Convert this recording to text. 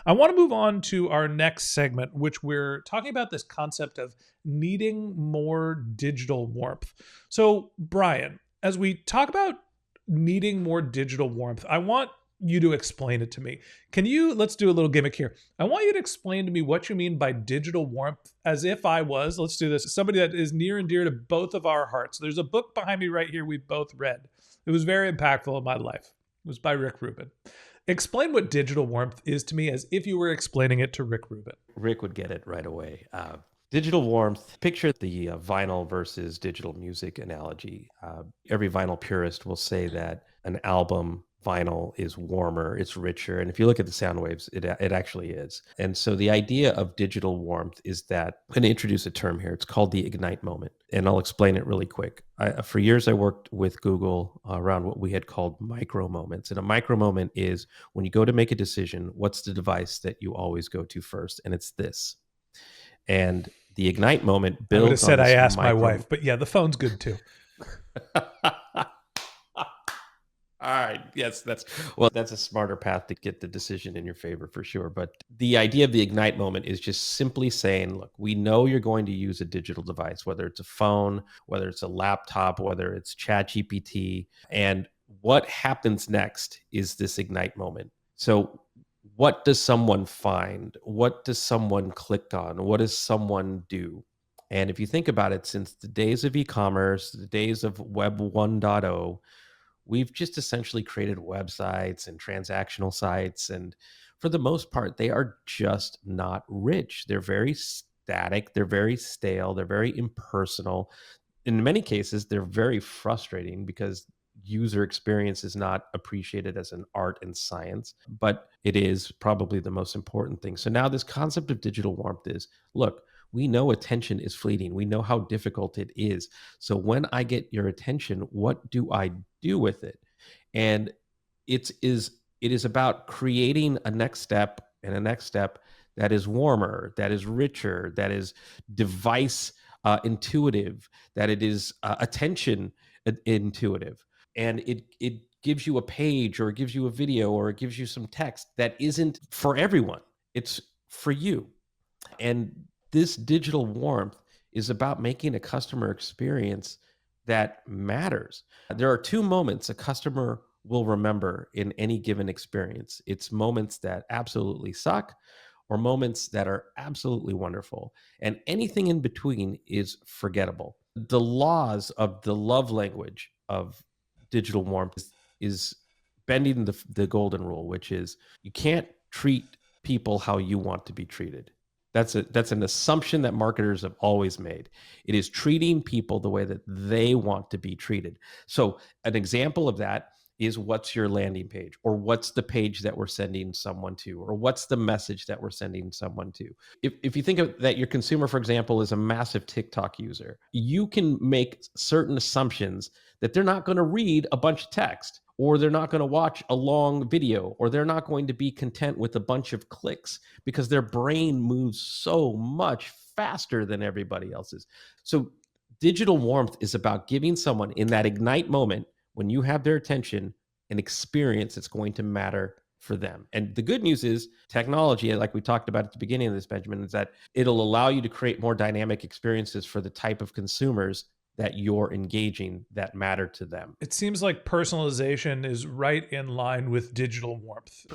I want to move on to our next segment, which we're talking about this concept of needing more digital warmth. So, Brian, as we talk about needing more digital warmth, I want you to explain it to me. Let's do a little gimmick here. I want you to explain to me what you mean by digital warmth as if I was, let's do this, somebody that is near and dear to both of our hearts. There's a book behind me right here we've both read. It was very impactful in my life. It was by Rick Rubin. Explain what digital warmth is to me as if you were explaining it to Rick Rubin. Rick would get it right away. Digital warmth, picture the vinyl versus digital music analogy. Every vinyl purist will say that an album vinyl is warmer, it's richer. And if you look at the sound waves, it actually is. And so the idea of digital warmth is that, I'm going to introduce a term here. It's called the ignite moment. And I'll explain it really quick. For years, I worked with Google around what we had called micro moments. And a micro moment is when you go to make a decision, what's the device that you always go to first? And it's this. And the ignite moment builds. I would have said I asked my wife, but yeah, the phone's good too. All right. Yes, that's a smarter path to get the decision in your favor for sure. But the idea of the ignite moment is just simply saying, look, we know you're going to use a digital device, whether it's a phone, whether it's a laptop, whether it's ChatGPT. And what happens next is this ignite moment. So what does someone find? What does someone click on? What does someone do? And if you think about it, since the days of e-commerce, the days of Web 1.0, we've just essentially created websites and transactional sites. And for the most part, they are just not rich. They're very static. They're very stale. They're very impersonal. In many cases, they're very frustrating because user experience is not appreciated as an art and science, but it is probably the most important thing. So now this concept of digital warmth is, look, we know attention is fleeting. We know how difficult it is. So when I get your attention, what do I do with it? And it is about creating a next step and a next step that is warmer, that is richer, that is device intuitive, that it is attention intuitive. And it gives you a page, or it gives you a video, or it gives you some text that isn't for everyone. It's for you. And this digital warmth is about making a customer experience that matters. There are two moments a customer will remember in any given experience. It's moments that absolutely suck, or moments that are absolutely wonderful. And anything in between is forgettable. The laws of the love language of digital warmth is bending the golden rule, which is you can't treat people how you want to be treated. That's an assumption that marketers have always made. It is treating people the way that they want to be treated. So an example of that is, what's your landing page, or what's the page that we're sending someone to, or what's the message that we're sending someone to. If you think of that, your consumer, for example, is a massive TikTok user, you can make certain assumptions that they're not going to read a bunch of text, or they're not going to watch a long video, or they're not going to be content with a bunch of clicks, because their brain moves so much faster than everybody else's. So digital warmth is about giving someone, in that ignite moment, when you have their attention, an experience that's going to matter for them. And the good news is technology, like we talked about at the beginning of this, Benjamin, is that it'll allow you to create more dynamic experiences for the type of consumers that you're engaging that matter to them. It seems like personalization is right in line with digital warmth.